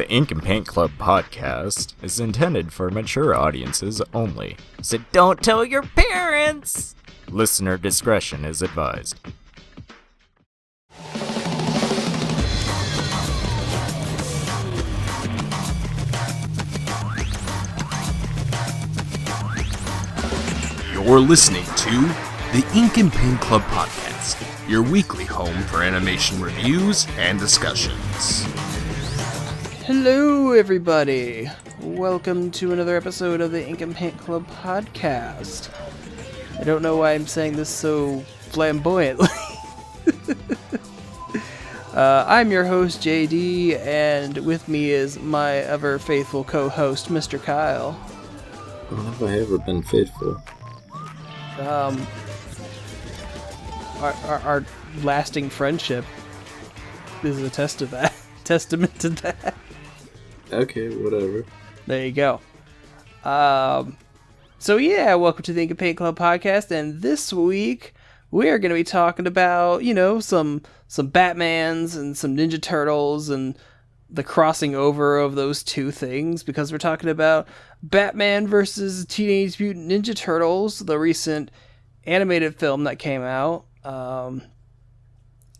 The Ink and Paint Club podcast is intended for mature audiences only, so don't tell your parents! Listener discretion is advised. You're listening to the Ink and Paint Club podcast, your weekly home for animation reviews and discussions. Hello, everybody. Welcome to another episode of the Ink and Paint Club podcast. I don't know why I'm saying this so flamboyantly. I'm your host, JD, and with me is my ever faithful co-host, Mr. Kyle. When have I ever been faithful? Our lasting friendship is a testament to that. Okay, whatever. There you go. So yeah, welcome to the Ink and Paint Club podcast, and this week we are going to be talking about, some Batmans and some Ninja Turtles and the crossing over of those two things, because we're talking about Batman versus Teenage Mutant Ninja Turtles, the recent animated film that came out.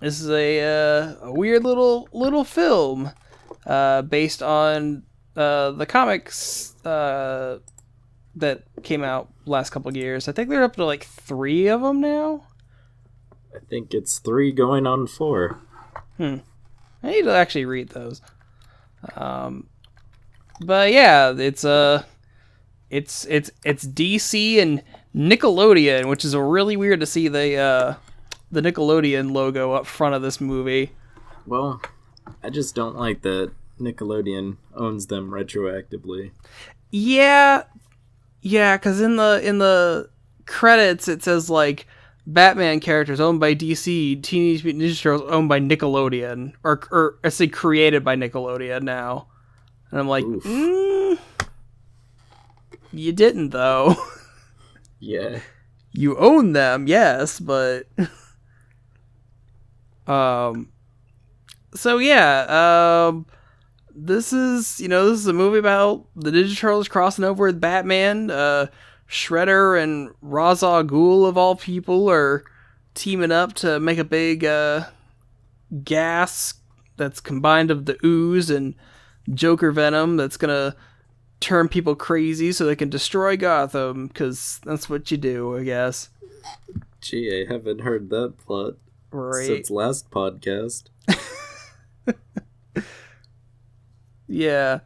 This is a weird little film based on the comics that came out last couple of years. I think they're up to like 3 of them now. I think it's 3 going on 4. I need to actually read those. But yeah, it's DC and Nickelodeon, which is really weird to see the Nickelodeon logo up front of this movie. Well, I just don't like that Nickelodeon owns them retroactively. Yeah, because in the credits it says like Batman characters owned by DC, Teenage Mutant Ninja Turtles owned by Nickelodeon, or I say created by Nickelodeon now. And I'm like, you didn't though. Yeah. You own them, yes, but so yeah, this is a movie about the Ninja Turtles crossing over with Batman. Shredder and Ra's al Ghul, of all people, are teaming up to make a big gas that's combined of the ooze and Joker venom that's gonna turn people crazy so they can destroy Gotham, because that's what you do, I guess. Gee, I haven't heard that plot since last podcast. Yeah.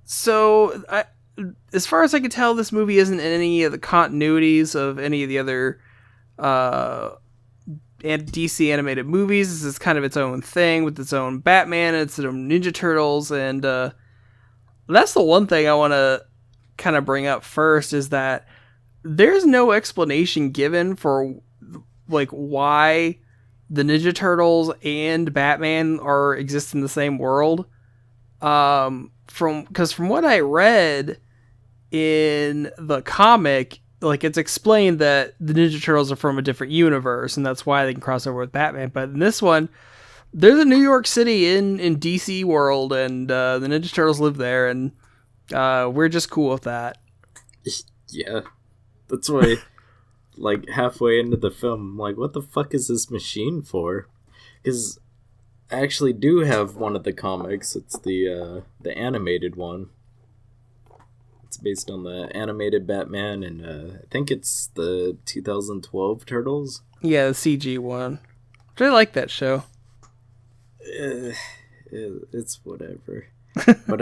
So, as far as I can tell, this movie isn't in any of the continuities of any of the other DC animated movies. This is kind of its own thing with its own Batman and its own Ninja Turtles, and that's the one thing I want to kind of bring up first, is that there's no explanation given for like why the Ninja Turtles and Batman exist in the same world. From what I read in the comic, like, it's explained that the Ninja Turtles are from a different universe, and that's why they can cross over with Batman. But in this one, there's a New York City in DC world, and the Ninja Turtles live there, and we're just cool with that. Yeah. That's why, like, halfway into the film, I'm like, what the fuck is this machine for? Because I actually do have one of the comics. It's the animated one. It's based on the animated Batman, and I think it's the 2012 Turtles. Yeah, the CG one. I like that show. It's whatever. But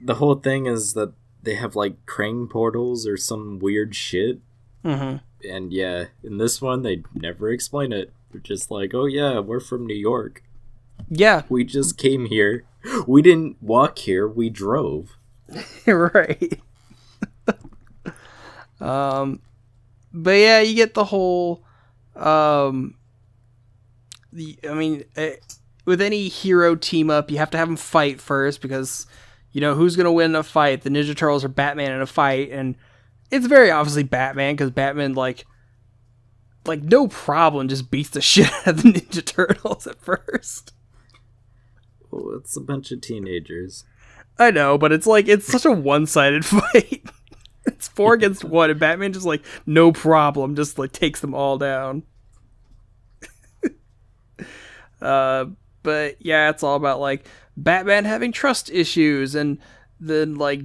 the whole thing is that they have like crane portals or some weird shit. Mm-hmm. And yeah, in this one, they never explain it. They're just like, oh yeah, we're from New York. Yeah. We just came here. We didn't walk here, we drove. Right. But yeah, you get the whole, with any hero team up, you have to have them fight first, because, who's going to win a fight? The Ninja Turtles or Batman in a fight, and it's very obviously Batman, because Batman, like no problem just beats the shit out of the Ninja Turtles at first. Well, it's a bunch of teenagers. I know, but it's like, it's such a one-sided fight. It's 4 against 1, and Batman just like, no problem, just like takes them all down. But yeah, it's all about like Batman having trust issues, and then like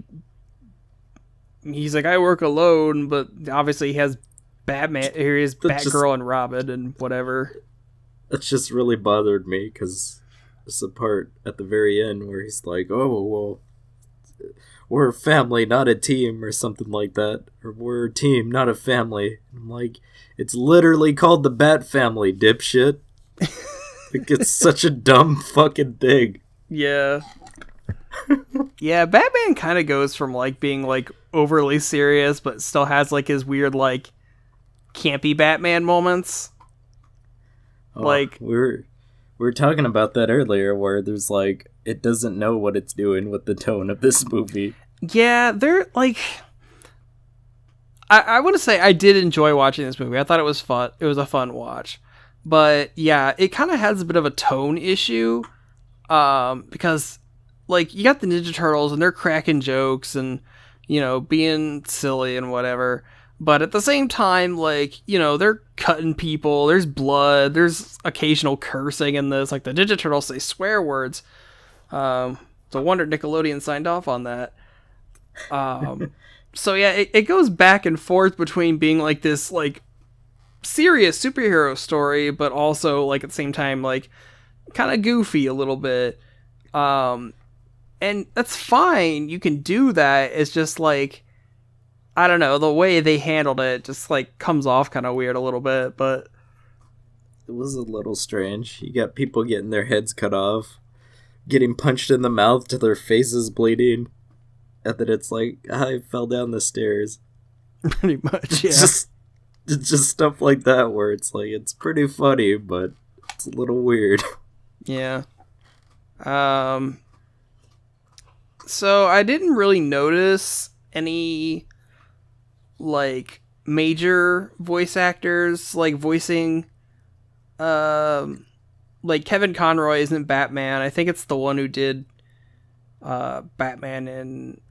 he's like, I work alone, but obviously he has Batman, here he is, Batgirl and Robin and whatever. That just really bothered me, because there's a part at the very end where he's like, oh, well, we're a family, not a team, or something like that. Or we're a team, not a family. I'm like, it's literally called the Bat Family, dipshit. Like, it's such a dumb fucking thing. Yeah. Yeah, Batman kind of goes from like being like overly serious, but still has like his weird like campy Batman moments. Oh, like we were talking about that earlier, where there's like, it doesn't know what it's doing with the tone of this movie. Yeah, they're like, I want to say I did enjoy watching this movie. I thought it was fun. It was a fun watch. But yeah, it kind of has a bit of a tone issue, because like you got the Ninja Turtles and they're cracking jokes and, you know, being silly and whatever. But at the same time, like, you know, they're cutting people. There's blood. There's occasional cursing in this. Like the Ninja Turtles say swear words. It's a wonder Nickelodeon signed off on that. So yeah, it goes back and forth between being like this like serious superhero story, but also like at the same time like kind of goofy a little bit. And that's fine. You can do that. It's just like, I don't know, the way they handled it just like comes off kind of weird a little bit, but it was a little strange. You got people getting their heads cut off, getting punched in the mouth to their faces bleeding, and then it's like, I fell down the stairs. Pretty much, yeah. It's just stuff like that where it's like, it's pretty funny, but it's a little weird. Yeah. So I didn't really notice any like major voice actors like voicing like Kevin Conroy isn't Batman. I think it's the one who did Batman in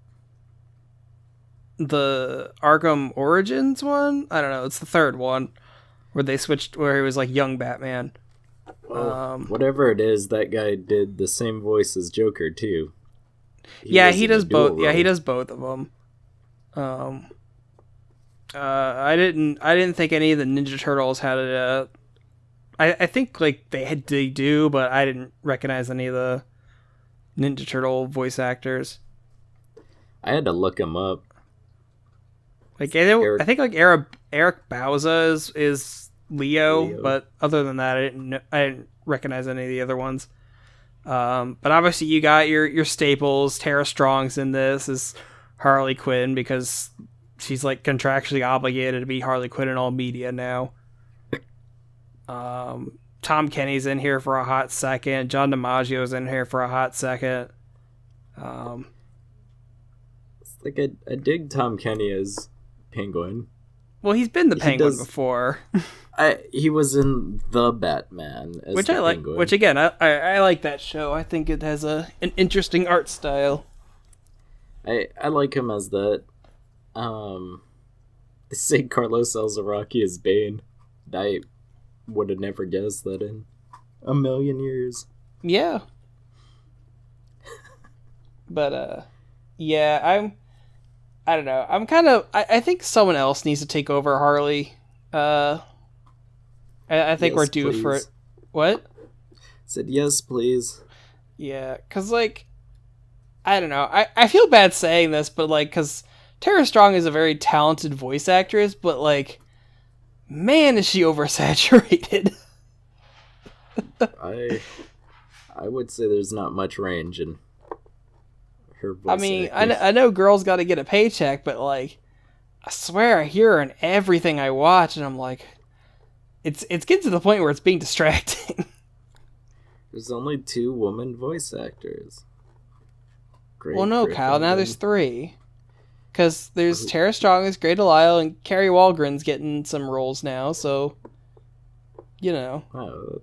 the Arkham Origins one. I don't know, it's the third one where they switched, where he was like young Batman. Well, whatever it is, that guy did the same voice as Joker too. He does both. Yeah, he does both of them. I didn't think any of the Ninja Turtles had a. I think like they do, but I didn't recognize any of the Ninja Turtle voice actors. I had to look him up. Like I think like Eric Bauza is Leo, but other than that, I didn't recognize any of the other ones. But obviously you got your staples. Tara Strong's in this as Harley Quinn because she's like contractually obligated to be Harley Quinn in all media now. Tom Kenny's in here for a hot second. John DiMaggio's in here for a hot second. It's like I dig Tom Kenny as Penguin. Well, he's been the Penguin before. He was in The Batman as which the I like. Penguin. Which again, I like that show. I think it has an interesting art style. I like him as that. They say Carlos Alzaraki is Bane. I would have never guessed that in a million years. Yeah. But yeah, I don't know. I'm kind of. I think someone else needs to take over Harley. I think we're due for it. What? Said yes, please. Yeah, because, like, I don't know. I feel bad saying this, but, like, because Tara Strong is a very talented voice actress, but, like, man, is she oversaturated. I would say there's not much range in her voice. I mean, I know girls got to get a paycheck, but, like, I swear I hear her in everything I watch, and I'm like, it's getting to the point where it's being distracting. There's only 2 woman voice actors. Great well, no, Kyle, now there's 3. Because there's Tara Strong as Grey Delisle, and Carrie Walgren's getting some roles now, so, you know. Oh,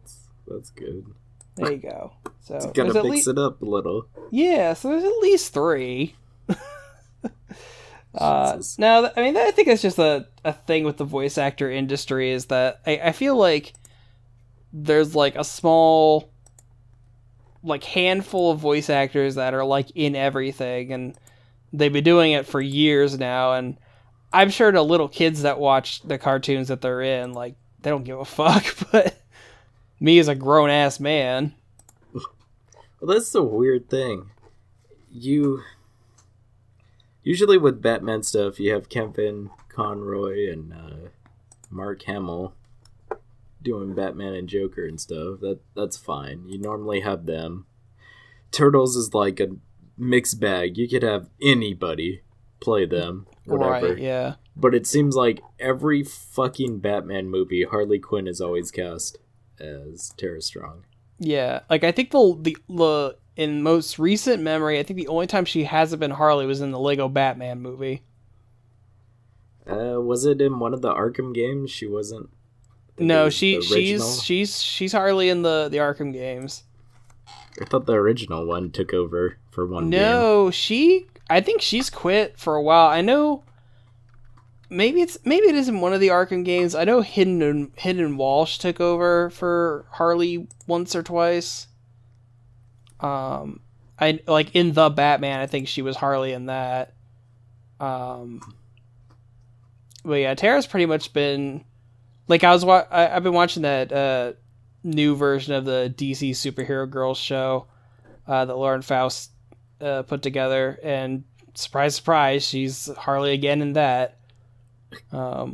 that's good. There you go. So It's gotta mix it up a little. Yeah, so there's at least 3. Jesus. Now, I mean, I think it's just a thing with the voice actor industry is that I feel like there's like a small like handful of voice actors that are like in everything, and they've been doing it for years now, and I'm sure the little kids that watch the cartoons that they're in, like, they don't give a fuck, but me as a grown-ass man... Well, that's the weird thing. Usually with Batman stuff, you have Kevin Conroy and Mark Hamill doing Batman and Joker and stuff. That's fine. You normally have them. Turtles is like a mixed bag. You could have anybody play them, whatever. Right, yeah. But it seems like every fucking Batman movie, Harley Quinn is always cast as Tara Strong. Yeah, like I think the in most recent memory, I think the only time she hasn't been Harley was in the Lego Batman movie. Was it in one of the Arkham games? She wasn't. No, she's Harley in the Arkham games. I thought the original one took over for one game. No, I think she's quit for a while. I know. Maybe it is in one of the Arkham games. I know Hidden Walsh took over for Harley once or twice. I like in the Batman. I think she was Harley in that. But yeah, Tara's pretty much been like I've been watching that new version of the DC Superhero Girls show that Lauren Faust put together, and surprise, surprise, she's Harley again in that. Yeah,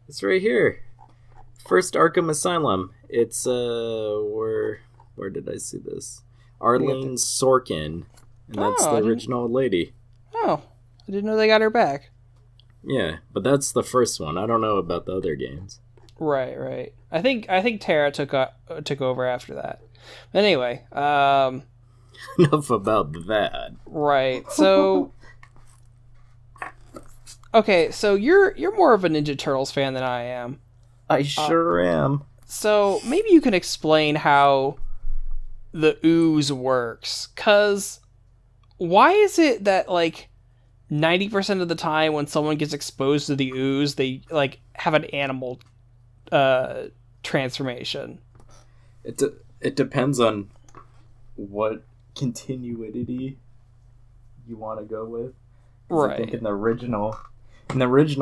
it's right here. First Arkham Asylum. It's where did I see this? Arlene Sorkin, and that's the original lady. Oh, I didn't know they got her back. Yeah, but that's the first one. I don't know about the other games. Right. I think Tara took over after that. But anyway, enough about that. Right. So okay, so you're more of a Ninja Turtles fan than I am. I sure am. So maybe you can explain how the ooze works, cuz why is it that like 90% of the time when someone gets exposed to the ooze, they like have an animal transformation? It depends on what continuity you want to go with. Right. I think in the original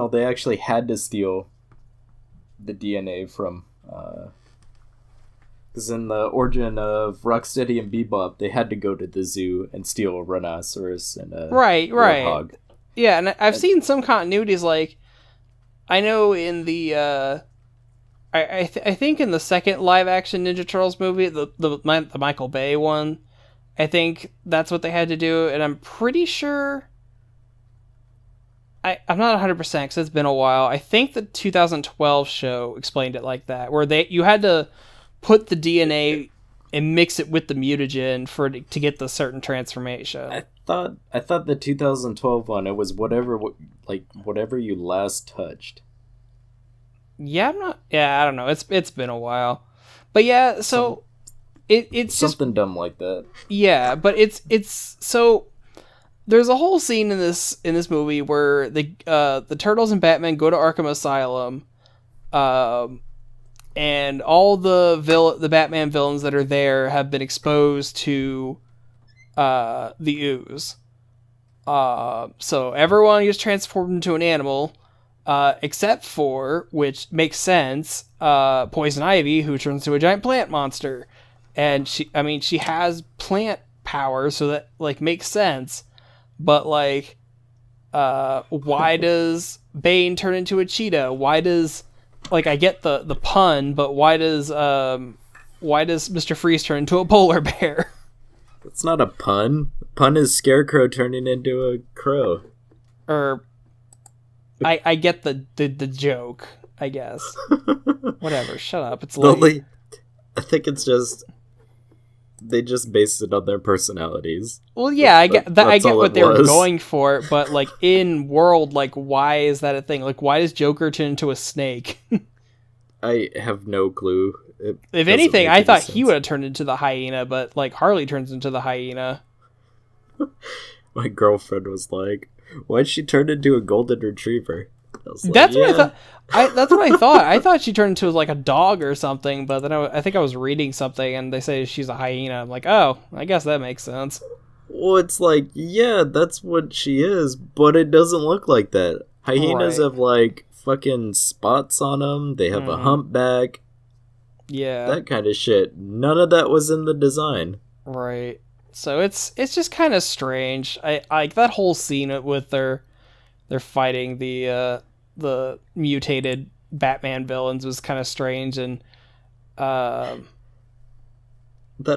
they actually had to steal the DNA from because in the origin of Rocksteady and Bebop, they had to go to the zoo and steal a rhinoceros and a warthog. Yeah, and I've seen some continuities, like I know in the I think in the second live action Ninja Turtles movie, the Michael Bay one, I think that's what they had to do, and I'm pretty sure I'm not 100% because it's been a while. I think the 2012 show explained it like that, where you had to put the DNA and mix it with the mutagen to get the certain transformation. I thought the 2012 one, it was whatever you last touched. Yeah, I don't know. It's been a while, but yeah. So it's something just dumb like that. Yeah, but it's so. There's a whole scene in this movie where the Turtles and Batman go to Arkham Asylum, and all the Batman villains that are there have been exposed to the ooze. So everyone gets transformed into an animal, except for, which makes sense, Poison Ivy, who turns into a giant plant monster, and she has plant power, so that like makes sense. But like, why does Bane turn into a cheetah? Why does, like, I get the pun, but why does Mr. Freeze turn into a polar bear? It's not a pun. Pun is Scarecrow turning into a crow. I get the joke, I guess. Whatever. Shut up. It's late. I think it's just they just based it on their personalities. Well, yeah, I get that. I get what they were going for, but like in world, like why is that a thing? Like why does Joker turn into a snake? I have no clue. If anything, I thought he would have turned into the hyena, but like Harley turns into the hyena. My girlfriend was like, "Why'd she turn into a golden retriever?" I was like, That's what I thought. That's what I thought. I thought she turned into like a dog or something, but then I think I was reading something and they say she's a hyena. I'm like, oh, I guess that makes sense. Well, it's like, yeah, that's what she is, but it doesn't look like that. Hyenas have like fucking spots on them. They have a humpback. Yeah, that kind of shit. None of that was in the design. Right. So it's just kind of strange. I like that whole scene with they're fighting the mutated Batman villains was kind of strange, and that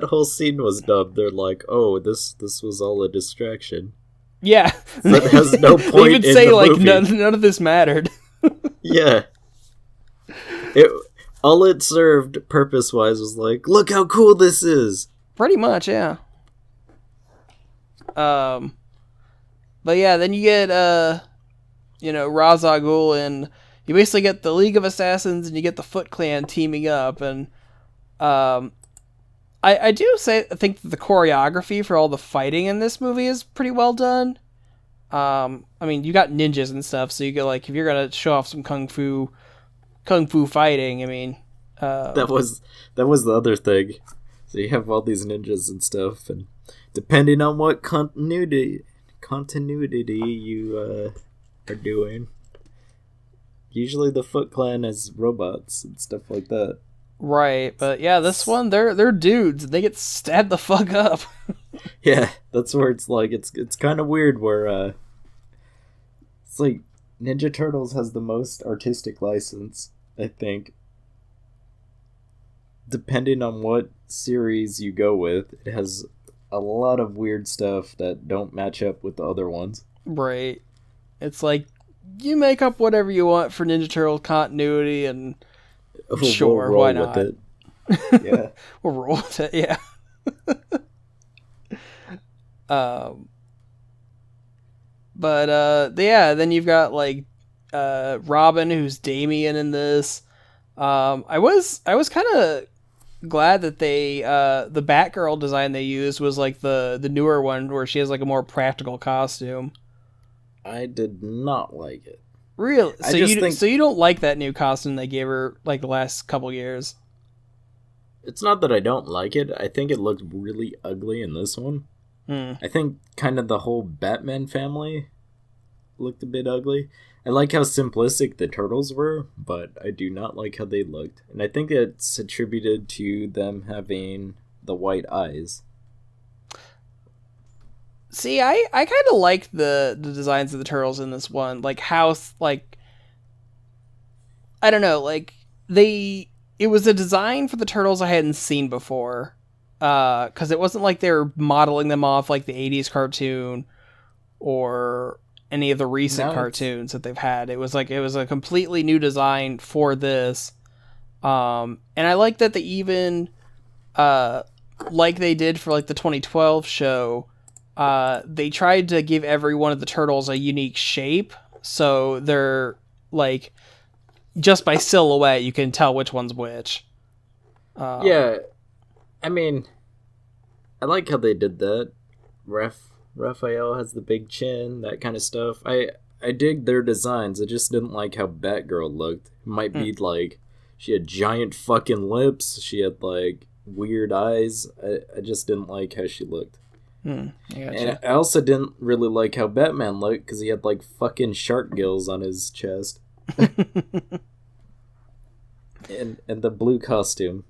whole scene was dumb. They're like, "Oh, this was all a distraction." Yeah, that has no point. They even say in the like movie. none of this mattered. Yeah, all it served purpose-wise was like, "Look how cool this is." Pretty much, yeah. But yeah, then you get Ra's al Ghul, and you basically get the League of Assassins and you get the Foot Clan teaming up, and I think that the choreography for all the fighting in this movie is pretty well done. I mean, you got ninjas and stuff, so you get like, if you're gonna show off some kung fu fighting, I mean, that was the other thing. So you have all these ninjas and stuff, and depending on what continuity you are doing, usually the Foot Clan is robots and stuff like that. Right, but yeah, this one they're dudes. They get stabbed the fuck up. Yeah, that's where it's like it's kind of weird where it's like Ninja Turtles has the most artistic license, I think. Depending on what series you go with, it has a lot of weird stuff that don't match up with the other ones. Right. It's like you make up whatever you want for Ninja Turtle continuity, and sure, we'll why not? with it. Yeah. We'll roll with it, yeah. Then you've got like Robin, who's Damien in this. I was kind of glad that they the Batgirl design they used was like the newer one where she has like a more practical costume. I did not like it. Really? So you don't like that new costume they gave her like the last couple years? It's not that I don't like it. I think it looked really ugly in this one. I think kind of the whole Batman family looked a bit ugly. I like how simplistic the turtles were, but I do not like how they looked. And I think it's attributed to them having the white eyes. See, I kind of like the designs of the turtles in this one. Like how, like, I don't know, like it was a design for the turtles I hadn't seen before. Because it wasn't like they were modeling them off like the 80s cartoon or any of the recent cartoons that they've had. It was a completely new design for this. And I like that they even, like they did for like the 2012 show, they tried to give every one of the turtles a unique shape. So they're like, just by silhouette, you can tell which one's which. Yeah. I mean, I like how they did that. Raphael has the big chin, that kind of stuff. I dig their designs. I just didn't like how Batgirl looked. It might be like she had giant fucking lips. She had like weird eyes. I just didn't like how she looked. I gotcha. And I also didn't really like how Batman looked because he had like fucking shark gills on his chest. and the blue costume.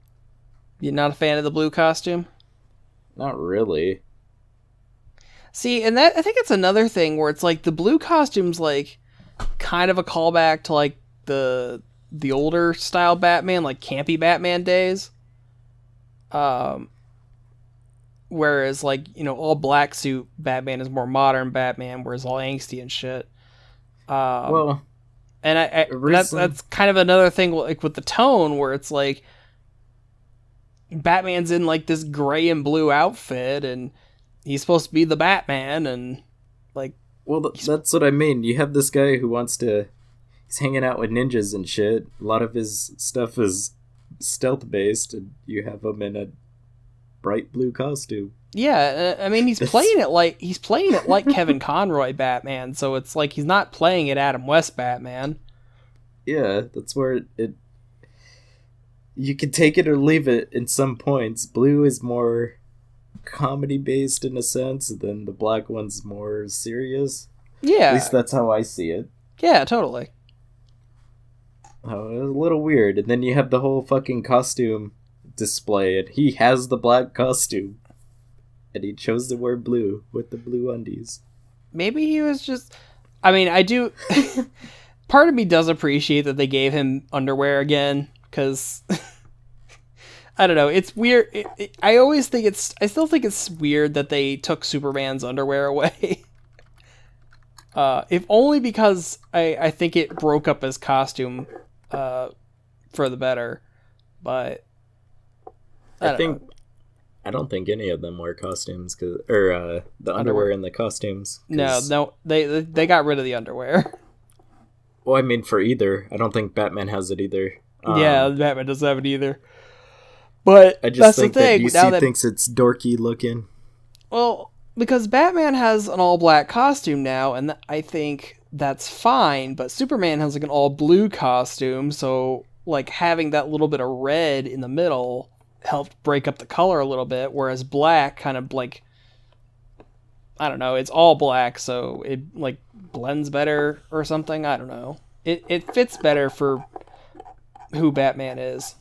You're not a fan of the blue costume? Not really. See, and that I think it's another thing where it's like the blue costume's like kind of a callback to like the older style Batman, like campy Batman days. Whereas like, all black suit Batman is more modern Batman, whereas all angsty and shit. Well, and that's kind of another thing like with the tone where it's like Batman's in like this gray and blue outfit and he's supposed to be the Batman, and like... Well, that's what I mean. You have this guy who wants to... he's hanging out with ninjas and shit. A lot of his stuff is stealth based, and you have him in a bright blue costume. Yeah, I mean, he's playing it like Kevin Conroy Batman, so it's like he's not playing it Adam West Batman. Yeah, that's where it you can take it or leave it in some points. Blue is more comedy based in a sense, then the black one's more serious. Yeah. At least that's how I see it. Yeah, totally. Oh, it was a little weird. And then you have the whole fucking costume display, and he has the black costume. And he chose to wear blue with the blue undies. Maybe he was just... I mean, I do... Part of me does appreciate that they gave him underwear again, because... I don't know, it's weird. I still think it's weird that they took Superman's underwear away. If only because I think it broke up his costume for the better. But... I don't think any of them wear costumes, the underwear in the costumes. No, they got rid of the underwear. Well, I mean, for either. I don't think Batman has it either. Yeah, Batman doesn't have it either. But I just that's think the thing. that DC thinks it's dorky looking. Well, because Batman has an all-black costume now, and I think that's fine, but Superman has like an all-blue costume, so like having that little bit of red in the middle helped break up the color a little bit, whereas black kind of like, I don't know, it's all black, so it like blends better or something. I don't know. It fits better for who Batman is.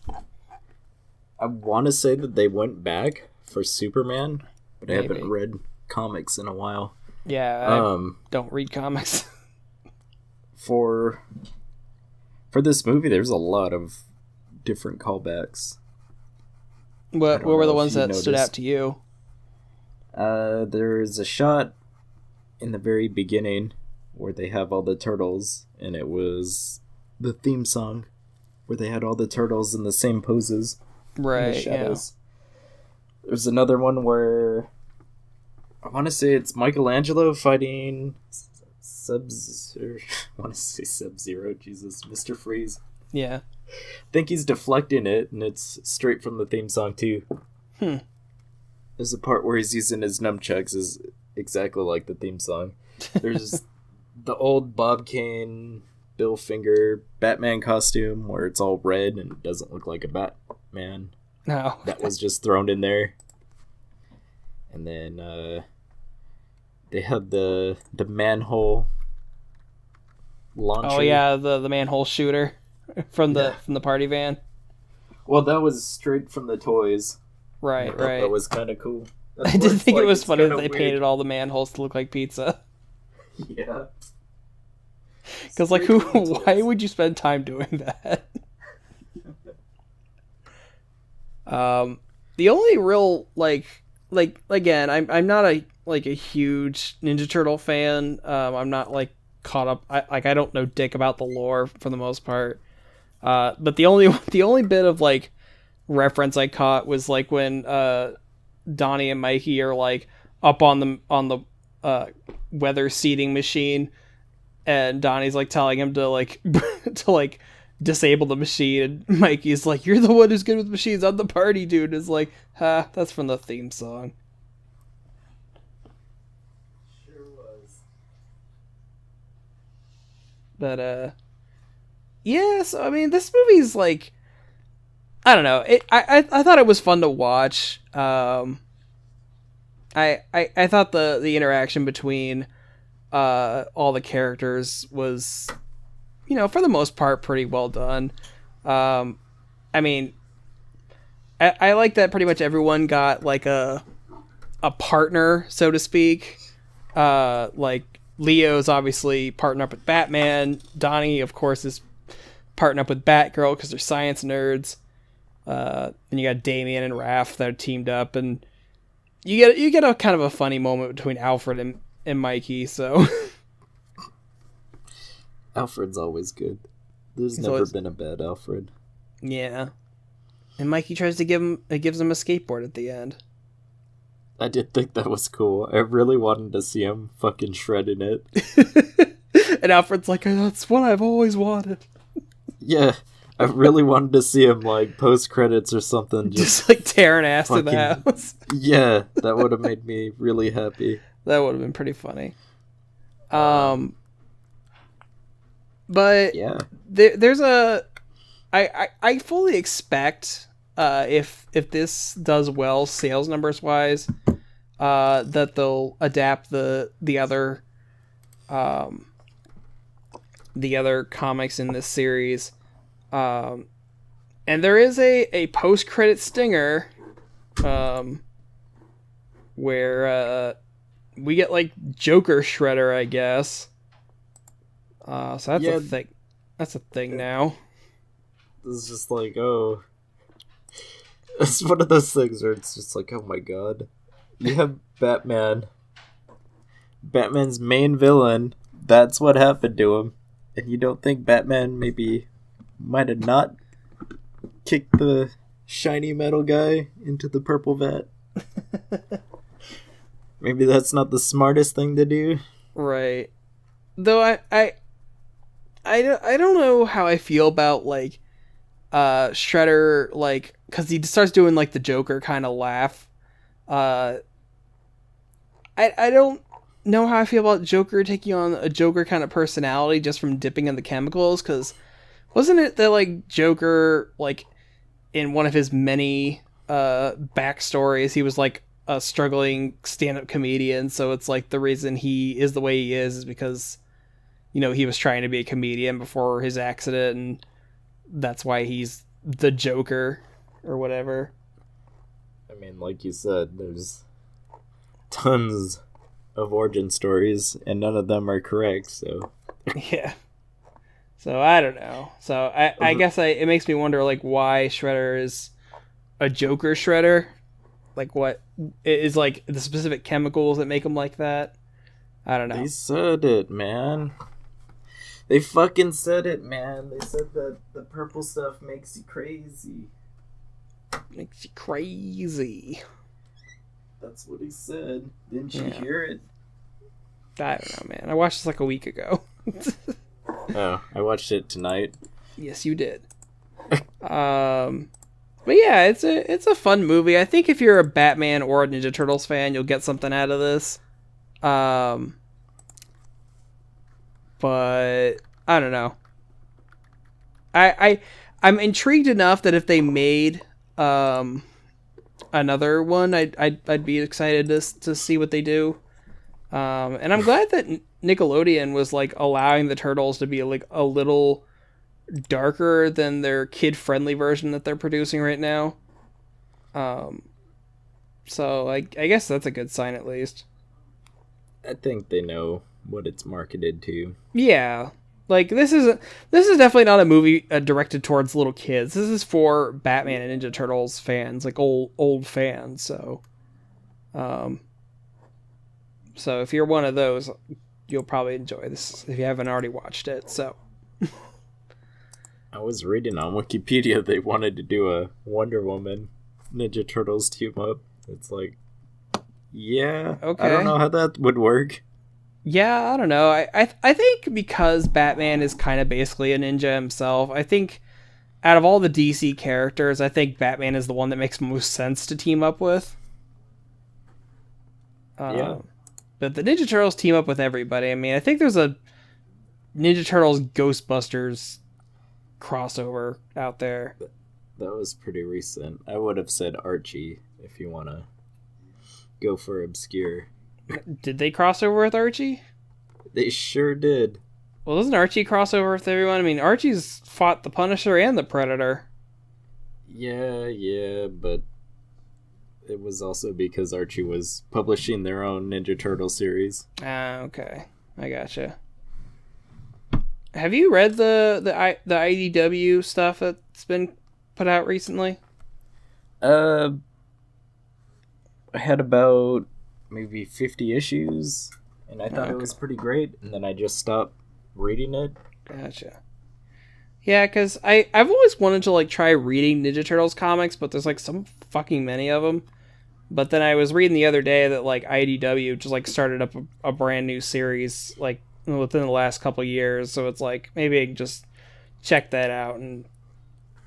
I want to say that they went back for Superman, but I Maybe. haven't read comics in a while. Yeah, I don't read comics. For this movie, there's a lot of different callbacks. What were the ones that stood noticed. out to you? There's a shot in the very beginning where they have all the turtles, and it was the theme song where they had all the turtles in the same poses. Right, in the shadows. Yeah. There's another one where I want to say it's Michelangelo fighting Sub-Zero. I want to say Sub-Zero. Jesus, Mr. Freeze. Yeah. I think he's deflecting it, and it's straight from the theme song too. There's a part where he's using his nunchucks is exactly like the theme song. There's the old Bob Kane, Bill Finger Batman costume where it's all red and doesn't look like a Batman. No. That was just thrown in there. And then they had the manhole launcher. Oh yeah, the manhole shooter from the party van. Well, that was straight from the toys. Right. That was kind of cool. I did think it was funny that they painted all the manholes to look like pizza. Yeah. Because like, why would you spend time doing that? The only real like again, I'm not a huge Ninja Turtle fan. I'm not like caught up. I don't know dick about the lore for the most part. But the only bit of like reference I caught was like when Donnie and Mikey are like up on the weather seeding machine, and Donnie's like telling him to like to like disable the machine, and Mikey's like, "You're the one who's good with machines. I'm the party dude." Is like, that's from the theme song. Sure was. But yeah. So I mean, this movie's like, I don't know. I thought it was fun to watch. I thought the interaction between all the characters was, you know, for the most part, pretty well done. I mean, I like that pretty much everyone got like a partner, so to speak. Like Leo's obviously partnered up with Batman. Donnie, of course, is partnered up with Batgirl because they're science nerds. Then you got Damian and Raph that are teamed up, and you get a kind of a funny moment between Alfred and Mikey. So Alfred's always good. There's He's never always... been a bad Alfred. Yeah, and Mikey tries to gives him a skateboard at the end. I did think that was cool. I really wanted to see him fucking shredding it. And Alfred's like, that's what I've always wanted. Yeah, I really wanted to see him, like, post-credits or something. Just like tearing ass to the house. Yeah, that would have made me really happy. That would have been pretty funny. But yeah, there's a... I fully expect, if this does well sales numbers wise, that they'll adapt the other comics in this series. And there is a post-credit stinger where we get like Joker Shredder, I guess. So that's a thing. That's a thing now. It's just like, oh, it's one of those things where it's just like, oh my god, you have Batman's main villain. That's what happened to him, and you don't think Batman maybe might have not kicked the shiny metal guy into the purple vat? Maybe that's not the smartest thing to do. Right. Though I don't know how I feel about like Shredder, like, because he starts doing like the Joker kind of laugh. I don't know how I feel about Joker taking on a Joker kind of personality just from dipping in the chemicals, because wasn't it that like Joker, like in one of his many backstories, he was like a struggling stand-up comedian, so it's like the reason he is the way he is because, you know, he was trying to be a comedian before his accident, and that's why he's the Joker or whatever. I mean, like you said, there's tons of origin stories, and none of them are correct, so... Yeah. So, I don't know. So, I guess it makes me wonder, like, why Shredder is a Joker Shredder. Like, what is, like, the specific chemicals that make him like that? I don't know. They said it, man. They fucking said it, man. They said that the purple stuff makes you crazy. Makes you crazy. That's what he said. Didn't you hear it? I don't know, man. I watched this like a week ago. Oh, I watched it tonight. Yes, you did. But yeah, it's a fun movie. I think if you're a Batman or a Ninja Turtles fan, you'll get something out of this. But I don't know. I'm intrigued enough that if they made another one, I'd be excited to see what they do. And I'm glad that Nickelodeon was like allowing the Turtles to be like a little darker than their kid-friendly version that they're producing right now. So I guess that's a good sign at least. I think they know what it's marketed to. Yeah. Like this is definitely not a movie directed towards little kids. This is for Batman and Ninja Turtles fans, like old fans, so so if you're one of those, you'll probably enjoy this if you haven't already watched it. So I was reading on Wikipedia they wanted to do a Wonder Woman Ninja Turtles team up. It's like, yeah, okay. I don't know how that would work. Yeah, I don't know. I think because Batman is kind of basically a ninja himself, I think out of all the DC characters, I think Batman is the one that makes most sense to team up with. Yeah. But the Ninja Turtles team up with everybody. I mean, I think there's a Ninja Turtles Ghostbusters crossover out there. That was pretty recent. I would have said Archie if you want to go for obscure. Did they cross over with Archie? They sure did. Well, doesn't Archie cross over with everyone? I mean, Archie's fought the Punisher and the Predator. Yeah, but it was also because Archie was publishing their own Ninja Turtle series. Ah, okay. I gotcha. Have you read the IDW stuff that's been put out recently? I had about maybe 50 issues, and I thought it was pretty great, and then I just stopped reading it. Gotcha. Yeah, because I've always wanted to like try reading Ninja Turtles comics, but there's like so fucking many of them. But then I was reading the other day that like IDW just like started up a brand new series like within the last couple years, so it's like maybe I can just check that out and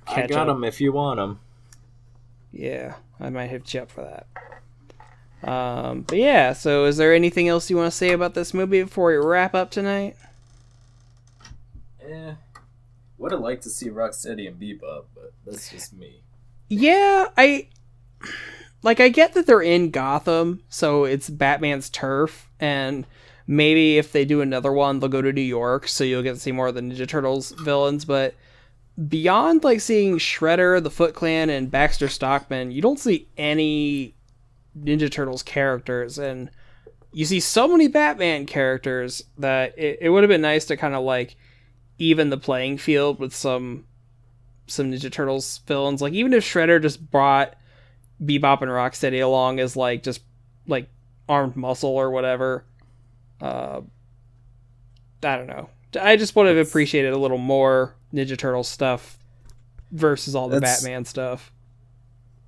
catch I got up. them if you want them. Yeah, I might hit you up for that. But yeah, so is there anything else you want to say about this movie before we wrap up tonight? Would have liked to see Rocksteady and Bebop, but that's just me. Yeah, I get that they're in Gotham, so it's Batman's turf, and maybe if they do another one, they'll go to New York, so you'll get to see more of the Ninja Turtles villains, but beyond like seeing Shredder, the Foot Clan, and Baxter Stockman, you don't see any Ninja Turtles characters, and you see so many Batman characters that it would have been nice to kind of like even the playing field with some Ninja Turtles villains. Like even if Shredder just brought Bebop and Rocksteady along as like just like armed muscle or whatever, I don't know. I just would have appreciated a little more Ninja Turtles stuff versus all the Batman stuff.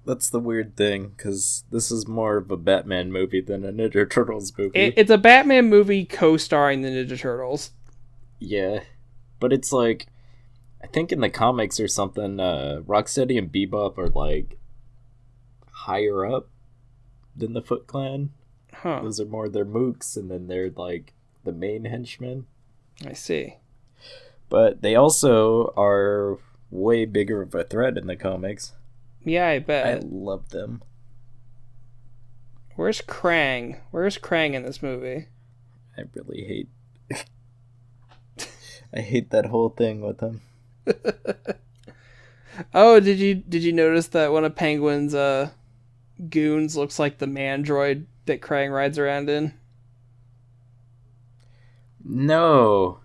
That's the weird thing, because this is more of a Batman movie than a Ninja Turtles movie. It's a Batman movie co-starring the Ninja Turtles. Yeah, but it's like, I think in the comics or something, Rocksteady and Bebop are like higher up than the Foot Clan. Huh. Those are more their mooks, and then they're like the main henchmen. I see. But they also are way bigger of a threat in the comics. Yeah, I bet. I love them. Where's Krang? Where's Krang in this movie? I really hate... I hate that whole thing with him. Oh, did you notice that one of Penguin's goons looks like the mandroid that Krang rides around in? No.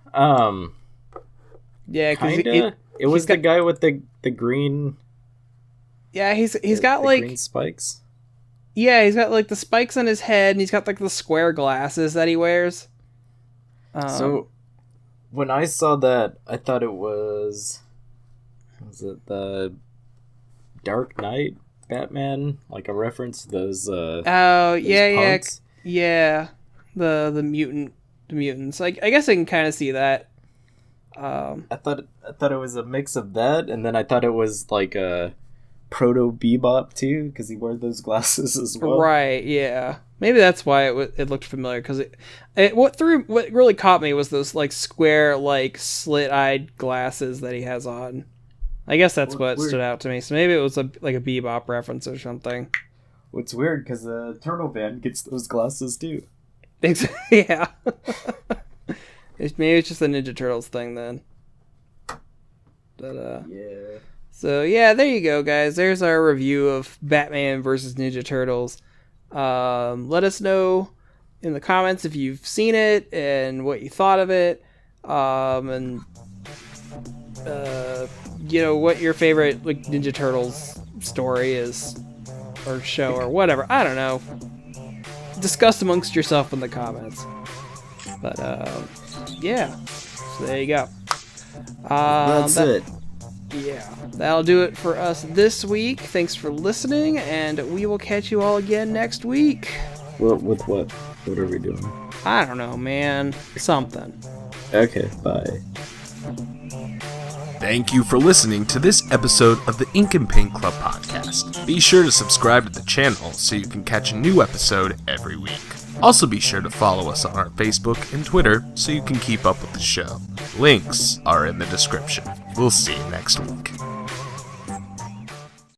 Yeah, because it was the guy with the green... Yeah, he's got like green spikes. Yeah, he's got like the spikes on his head, and he's got like the square glasses that he wears. So when I saw that, I thought it was it the Dark Knight Batman, like a reference to those oh those yeah punks? yeah the mutants. I guess I can kind of see that. I thought it was a mix of that, and then I thought it was like a proto Bebop too, because he wore those glasses as well. Right, yeah. Maybe that's why it looked familiar, because what really caught me was those like square, like slit-eyed glasses that he has on. I guess that's what stood out to me. So maybe it was like a Bebop reference or something. What's weird, because the Turtle Band gets those glasses too. Yeah. Maybe it's just a Ninja Turtles thing then. But yeah. So yeah, there you go, guys. There's our review of Batman versus Ninja Turtles. Let us know in the comments if you've seen it and what you thought of it, and what your favorite like Ninja Turtles story is, or show, or whatever. I don't know. Discuss amongst yourself in the comments. But yeah, so there you go. That's it. Yeah, that'll do it for us this week. Thanks for listening, and we will catch you all again next week. With what? What are we doing? I don't know, man. Something. Okay, bye. Thank you for listening to this episode of the Ink and Paint Club podcast. Be sure to subscribe to the channel so you can catch a new episode every week. Also be sure to follow us on our Facebook and Twitter so you can keep up with the show. Links are in the description. We'll see you next week.